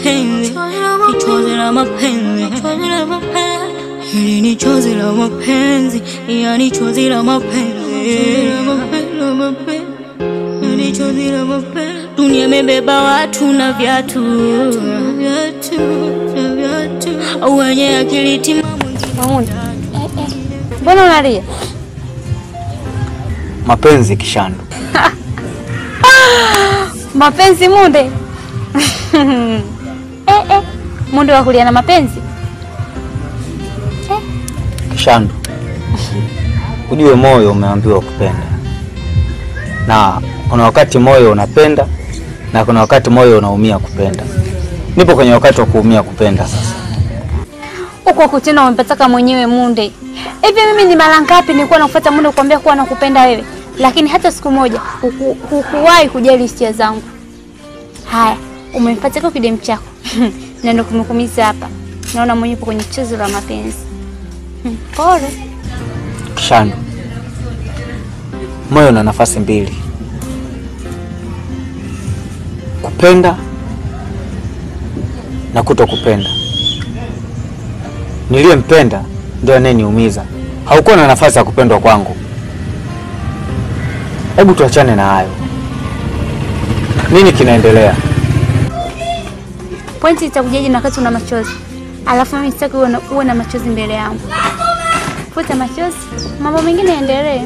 mapenzi, ni chozi la mapenzi, hili ni chozi la mapenzi, yani chozi la mapenzi, ni chozi la mapenzi. Dunia imebeba watu na viatu, wenye akili timamu. Mbona unalia? Mapenzi Kishandu. Mapenzi Munde. Munde wa kulia na mapenzi. Kishandu. Ujue moyo umeambiwa kupenda. Na kuna wakati moyo unapenda na kuna wakati moyo unaumia kupenda. Nipo kwenye wakati wa kuumia kupenda sasa. Uko kutena umepataka mwenyewe Munde. Hivi mimi ni mara ngapi nilikuwa nakufuata Munde kukwambia kuwa nakupenda wewe, lakini hata siku moja hukuwahi kujali hisia zangu. Haya, umenifuata kwa kidem chako. Na ndio kumekumiza hapa. Naona mwenyewe upo kwenye chozi la mapenzi. Pole. Kishandu. Moyo una nafasi mbili. Kupenda na kutokupenda. Niliyempenda ndio anayeniumiza. Haukuwa na nafasi ya kupendwa kwangu. Hebu tuachane na hayo. Nini kinaendelea? Pointi itakujaje na wakati una machozi? Alafu mimi sitaki uwe na machozi mbele yangu. Futa machozi, mambo mengine yaendelee.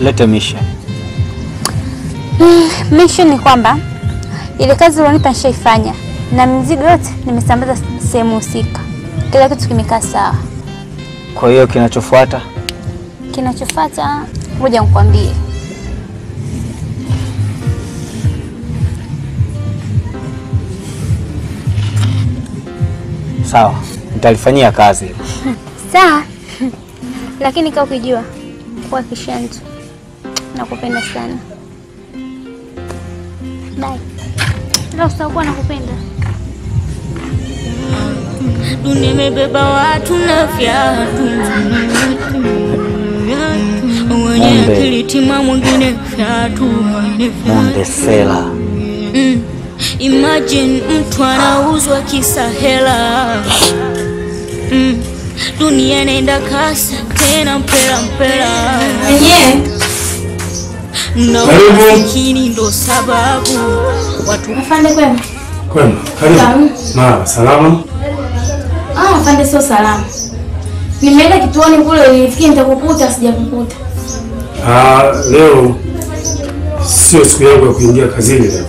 Leta mission. Mission ni kwamba ile kazi ulionipa nishaifanya na mzigo yote nimesambaza sehemu husika. Kila kitu kimekaa sawa. Kwa hiyo kinachofuata? Kinachofuata ngoja nikwambie. Sawa, nitalifanyia kazi. Sawa. Lakini kama ukijua kwa Kishandu nakupenda sana. Bye. Leo sitakuwa nakupenda. Dunia imebeba watu na viatu, wenye akili timamu mwingine viatu. Munde Sela. Imagine mtu anauzwa kisa hela. Dunia inaenda kasi tena mpela. Na umasikini ndo sababu watu. Afande kwema. Kwema, karibu. Mara salama. Afande sio salama. Nimeenda kituoni kule nilifikia nitakukuta sijakukuta. Leo sio siku yangu ya kuingia kazini leo.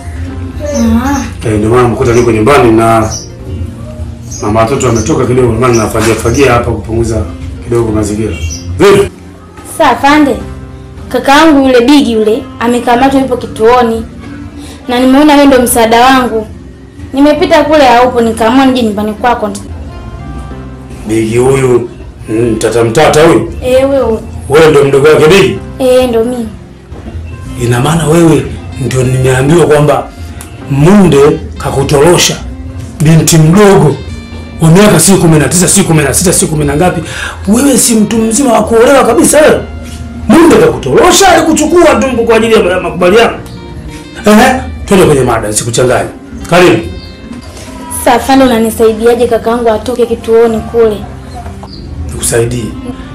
Ndio maana mkuta niko nyumbani na mama watoto wametoka kidogo, maana nafagia hapa kupunguza kidogo mazingira. Vipi? Sasa afande, kakaangu yule bigi yule amekamatwa yupo kituoni. Na nimeona wewe ndio msaada wangu. Nimepita kule haupo nikaamua nije nyumbani kwako. Bigi huyu mtata huyu? Wewe ndio mdogo wake Bigi? Ndio mimi. Ina maana wewe ndio nimeambiwa kwamba Munde kakutorosha binti mdogo wa miaka si 19, si 16, si 10 ngapi. Wewe si mtu mzima wa kuolewa kabisa wewe. Munde kakutorosha alikuchukua tu kwa ajili ya makubaliano. Twende kwenye mada sikuchanganya. Karibu. Sasa afande unanisaidiaje kakaangu atoke kituoni kule? Nikusaidie.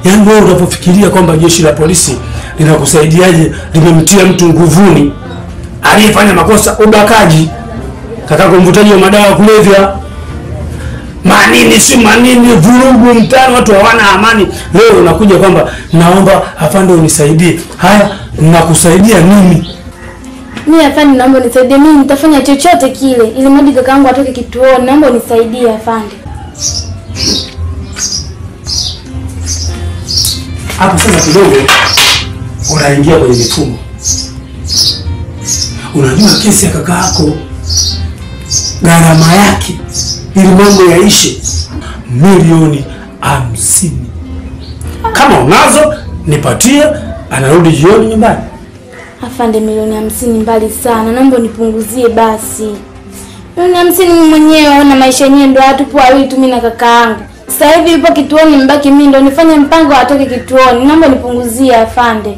Yaani wewe unapofikiria kwamba jeshi la polisi linakusaidiaje limemtia mtu nguvuni aliyefanya makosa ubakaji, kakako mvutaji wa madawa ya kulevya, manini vurugu mtaani, watu hawana amani. Leo unakuja kwamba naomba afande unisaidie. Haya, nakusaidia nini? Mimi afande naomba unisaidie, mimi nitafanya chochote kile ili mradi kakaangu atoke kituoni. Naomba unisaidie afande. Hapo sasa kidogo unaingia kwenye mifumo. Unajua kesi ya kaka yako gharama yake ili mambo yaishe milioni 50. Kama unazo nipatie, anarudi jioni nyumbani. Afande milioni 50 mbali sana. Naomba nipunguzie basi. Milioni 50 mimi mwenyewe na maisha yenyewe ndo watu kwa wawili tu mimi na kakaangu. Sasa hivi yupo kituoni, mbaki mimi ndo nifanye mpango atoke kituoni. Naomba nipunguzie afande.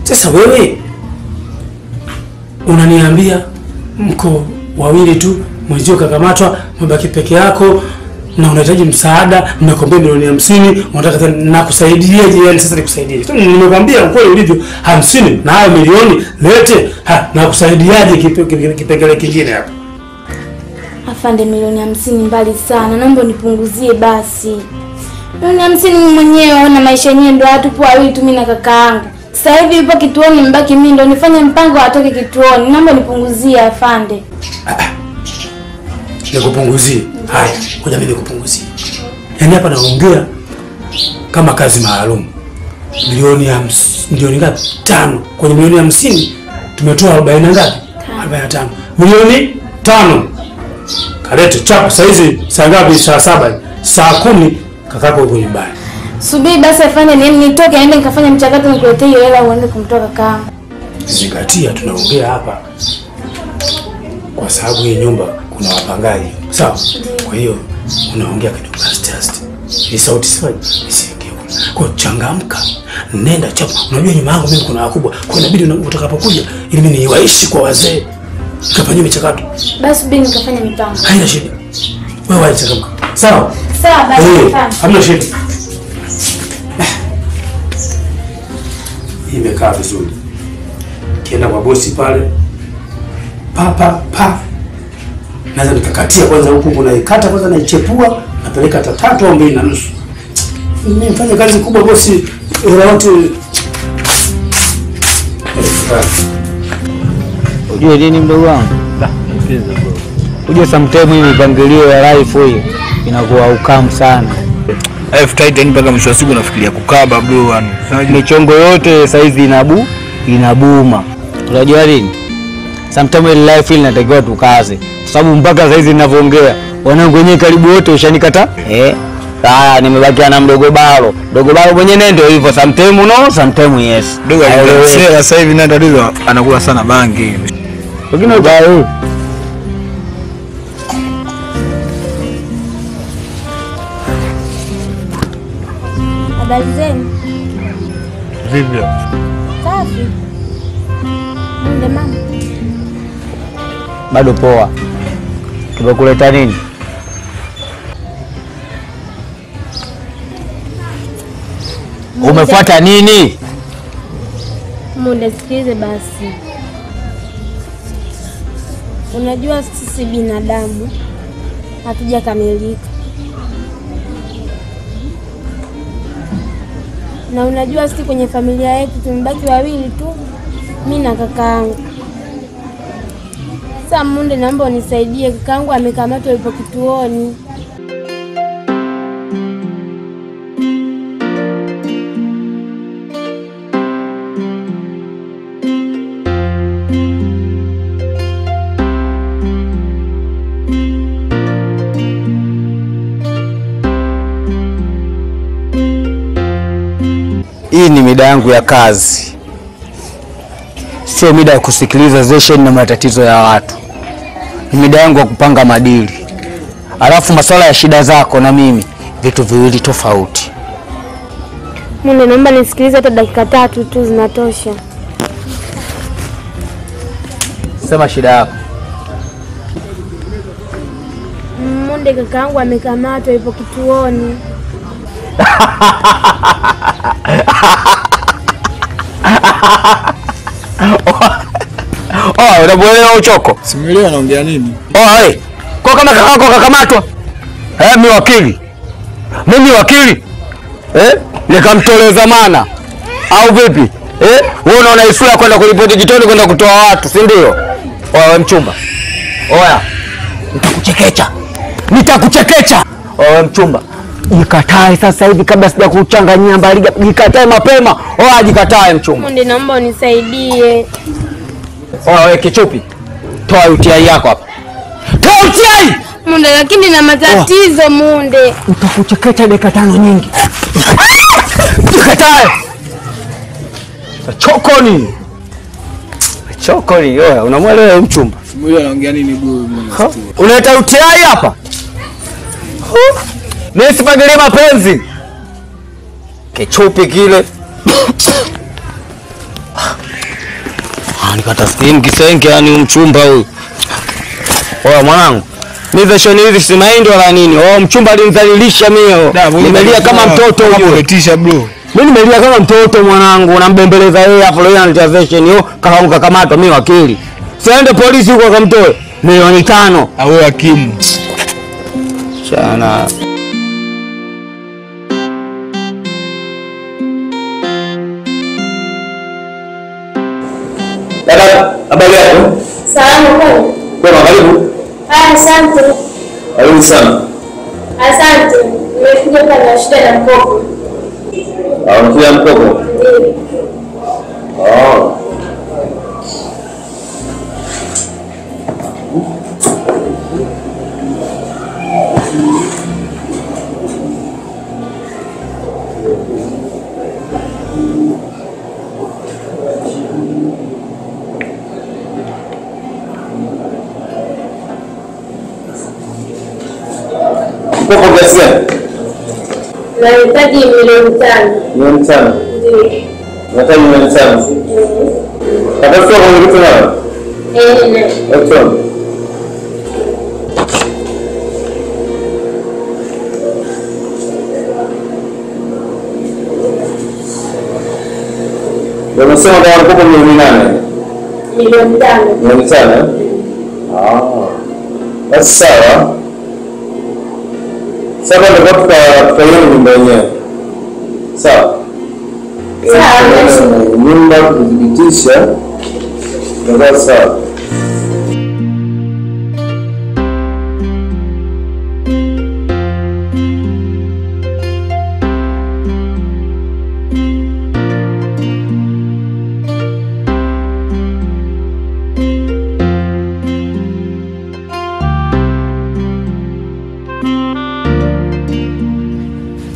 Sasa wewe unaniambia mko wawili tu, mwenzio kakamatwa, mbaki peke yako na unahitaji msaada, ninakwambia milioni 50, unataka nakusaidiaje? Yani sasa nikusaidie. Nimekwambia ukweli ulivyo 50 na hayo milioni lete. Nakusaidiaje kipengele kingine hapa? Afande, milioni 50 mbali sana. Naomba nipunguzie basi. Milioni 50 mimi mwenyewe ona maisha yenyewe ndo tupo wawili tu mimi na kakaangu. Sasa hivi yupo kituoni, mbaki mimi ndo nifanye mpango atoke kituoni. Naomba nipunguzie afande. Nikupunguzie. Haya, ngoja mimi nikupunguzie. Yaani hapa naongea kama kazi maalum. Milioni ngapi? 5. Kwenye milioni 50 tumetoa 40 ngapi? 45. Milioni 5. Kalete chapa saizi saa ngapi? Saa 7. Saa 10 kakako yuko nyumbani. Subiri basi afanye nitoke aende nikafanya mchakato nikuletee hiyo hela uanze kumtoa kaka. Zingatia tunaongea hapa kwa sababu hii nyumba kuna wapangaji. Sawa? Kwa hiyo unaongea kidogo fast. Ni sauti sawaje? Isikie. Kwa changamka. Nenda chapa. Unajua nyuma yangu mimi kuna wakubwa. Kwa inabidi utakapokuja ili mimi niwaishi kwa wazee. Nikafanyia michakato. Basi subiri nikafanya mipango. Haina shida. Wewe wacha changamka. Sawa? Sawa basi. Hamna shida. Imekaa vizuri. Kienda kwa bosi pale. Pa. Naweza nikakatia kwanza huku naikata kwanza naichepua, napeleka hata 3 au 2.5. Mimi mfanye kazi kubwa bosi, hela yote. Unajua nini mdogo wangu? Unajua sometimes hii mipangilio ya life hii inakuwa ukamu sana. Life tight mpaka mwisho wa siku nafikiria kukaba bro yani. Michongo yote saizi inabuma. Unajua nini? Sometimes life hii inatakiwa tukaze. Kwa sababu mpaka saizi ninavyoongea, wanangu wenyewe karibu wote ushanikata. Haya nimebakia na mdogo balo. Mdogo balo mwenyewe ndio hivyo, sometimes no, sometimes yes. Dogo sasa hivi ndio tatizo anakula sana bangi. Wengine balo. Habari zenu? Vipi? Safi. Ndio mama. Bado poa. Tumekuleta nini? Umefuata nini? Munde, sikilize basi. Unajua sisi binadamu hatujakamilika. Na unajua sisi kwenye familia yetu tumebaki wawili tu, mimi na kakaangu. Sasa Munde, naomba unisaidie, kakaangu amekamatwa yupo kituoni. Hii ni mida yangu ya kazi. Sio mida ya kusikiliza zeshen na matatizo ya watu. Ni mida yangu ya kupanga madili. Alafu masuala ya shida zako na mimi vitu viwili tofauti. Munde, naomba nisikilize hata dakika 3 tu zinatosha. Sema shida yako. Munde, kakaangu amekamatwa yupo kituoni. Unamuelewa uchoko? Simuelewa anaongea nini? Kwa kama kakako kakamatwa. Mimi wakili. Nikamtolea dhamana. Au vipi? Wewe unaona isura kwenda kuripoti kitoni kwenda kutoa watu, si ndio? Wewe mchumba. Oya. Nitakuchekecha. Wewe mchumba. Jikatae sasa hivi kabla sija kuchanganyia mbaliga. Jikatae mapema. Oya, jikatae mchumba. Munde, naomba unisaidie. Wewe kichupi. Toa UTI yako hapa. Toa UTI! Munde, lakini na matatizo Munde. Utakuchekecha dakika 5 nyingi. Jikatae. Chokoni. Wewe unamwelewa mchumba? Simuelewa anaongea nini bro? Unaleta UTI hapa? Nisipangilie mapenzi. Kichupi kile. Nikata skin kisenge yani mchumba huyu. Oya mwanangu. Mimi shoni hizi si mahindi wala nini. Mchumba alinidhalilisha mimi. Nimelia kama mtoto huyo. Umetisha bro. Mimi nimelia kama mtoto mwanangu, nambembeleza yeye hapo leo ananitia version hiyo, kakaanguka kamatwa mimi wakili. Siende polisi huko akamtoe. Milioni 5. Awe hakimu. Sana. Dada, habari yako? Salamu. Kwa karibu. Asante. Karibu sana. Asante. Nimekuja hapa na shida ya mkopo. Unakuja mkopo? Mkopo kiasi gani? Nahitaji milioni 5. Milioni 5. Ndio. Unahitaji milioni 5. Katafuta kwa kitu nani? Ekton. Unasema kwa mkopo milioni 8. Milioni 5. Milioni 5. Basi sawa. Sasa ndio tutaiona nyumba yenyewe. Sawa. Sawa. Nyumba kudhibitisha. Ndio sawa.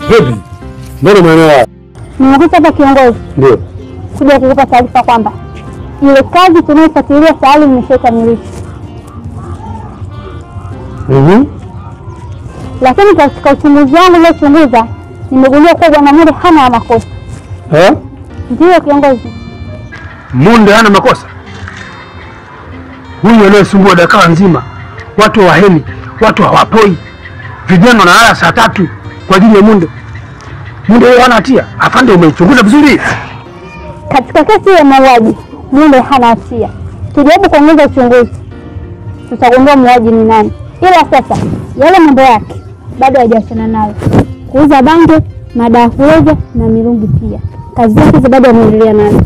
Vipi? Mbona umeelewa? Nimekuja hapa kiongozi. Ndio. Kuja kukupa taarifa kwamba ile kazi tunayofuatilia tayari imeshakamilisha. Lakini katika uchunguzi wangu niliochunguza nimegundua kuwa bwana Munde hana makosa. Ndio kiongozi. Munde hana makosa? Huyu anayesumbua dakika nzima, watu waheni, watu hawapoi, vijana wanalala saa 3 kwa ajili ya Munde. Munde yeye hana hatia? Afande, umechunguza vizuri? Katika kesi ya mauaji Munde hana hatia. Tujaribu kuongeza uchunguzi, tutagundua muuaji ni nani. Ila sasa yale mambo yake bado hajaachana nayo, kuuza bange, madawa ya kulevya na mirungi pia. Kazi zake bado anaendelea nayo.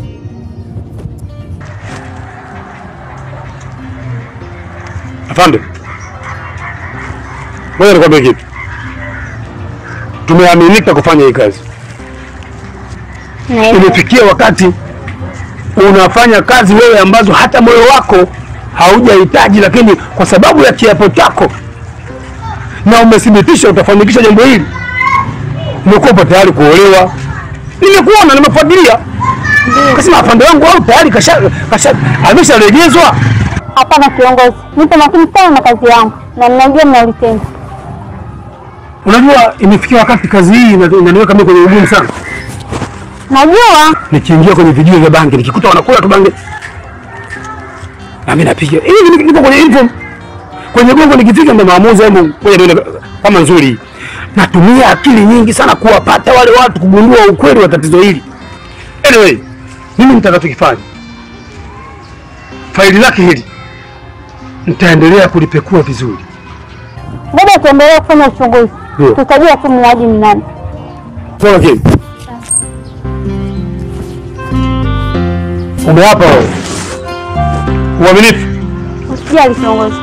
Afande, wewe nikwambie kitu. Tumeaminika kufanya hii kazi. Imefikia wakati unafanya kazi wewe ambazo hata moyo wako haujahitaji, lakini kwa sababu ya kiapo chako na umethibitisha utafanikisha jambo hili, umekuwa tayari kuolewa. Nimekuona, nimefuatilia. Kasema afande wangu wao tayari amesharegezwa. Hapana kiongozi, nipo makini sana na kazi yangu na ninajua mnalitenda. Unajua imefikia wakati kazi hii inaniweka mimi kwenye ugumu sana. Najua nikiingia kwenye vijiji vya bangi nikikuta wanakula tu bangi, na mimi napiga hivi, nipo kwenye inform kwenye gongo, nikifika ndo maamuzi yangu ngoja kama nzuri. Natumia akili nyingi sana kuwapata wale watu, kugundua ukweli wa tatizo hili. Anyway, mimi nitakachokifanya, faili lake hili nitaendelea kulipekua vizuri. Ngoja tuendelee kufanya uchunguzi. Tutajua tu muuaji ni nani. Sawa kile. Umeapa wewe. Uaminifu. Usijali kiongozi.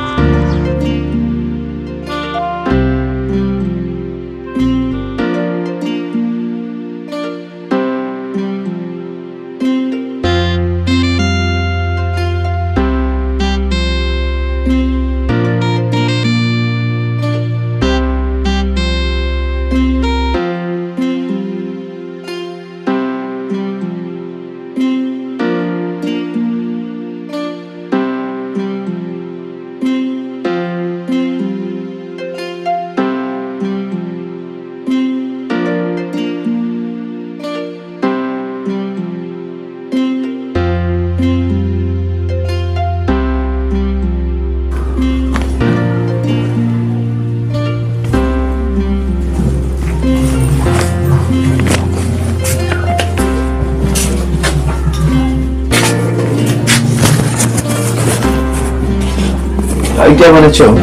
Ingia kwenye choo.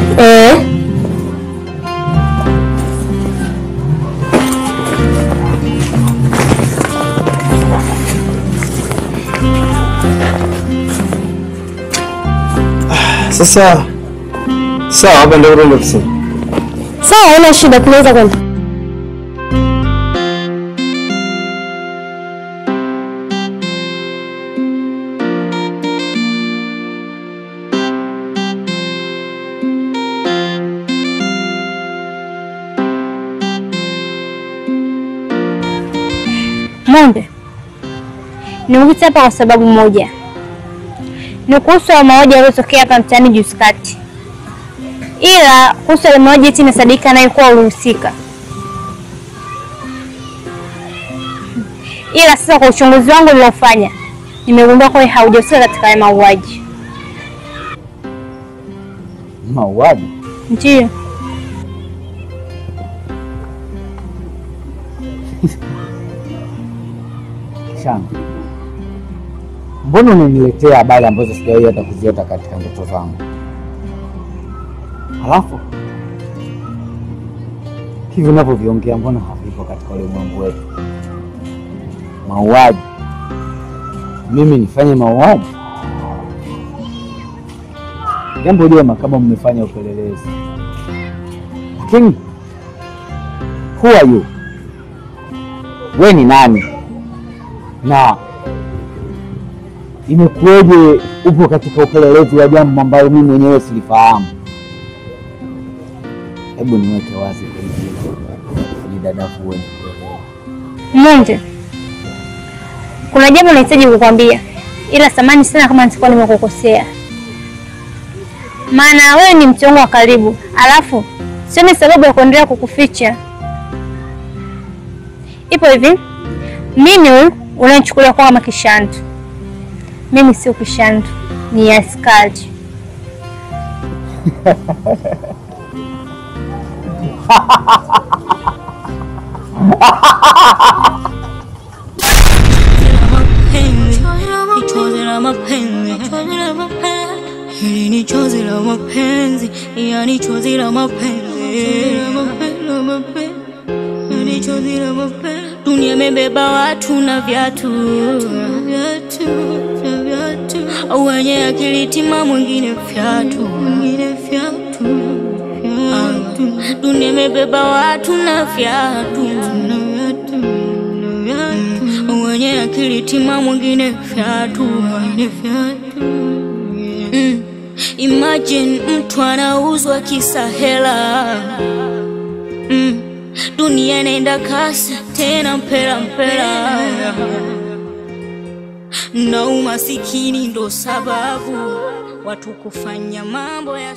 Sasa sawa, hapa ndio urudi ofisini. Sawa, haina shida, tunaweza kwenda. Monde, nimekuja hapa kwa sababu moja. Ni kuhusu mauaji yaliyotokea hapa mtaani juzi kati. Ila kuhusu ile mauaji eti inasadika naye kuwa ulihusika. Ila sasa kwa uchunguzi wangu nilofanya, nimegundua kwa haujahusika katika ile mauaji. Mauaji? Ndiyo. Shanga, mbona unaniletea habari ambazo sijawahi hata kuziota katika ndoto zangu? Halafu hivi unavyoviongea mbona havipo katika ulimwengu wetu? Mauaji? Mimi nifanye mauaji? Jambo jema kama mmefanya upelelezi, lakini who are you? Wewe ni nani? Na imekuweje upo katika upelelezi wa jambo ambalo mimi mwenyewe silifahamu? Hebu niweke wazi ili dadafu wewe. Monde, kuna jambo nahitaji kukwambia, ila samani sana kama nitakuwa nimekukosea. Maana wewe ni mtu wangu wa karibu, alafu sioni sababu ya kuendelea kukuficha. Ipo hivi, mimi unanichukulia kama kishandu. Mimi sio kishandu, ni askari. Hili ni chozi la mapenzi, yani chozi la mapenzi. Dunia imebeba watu na viatu, wenye akili timamu mwingine fyatu. Dunia imebeba watu na viatu, wenye akili timamu mwingine fyatu. Imagine mtu anauzwa kisa hela. Dunia inaenda kasi tena mpela. Na umasikini ndo sababu watu kufanya mambo ya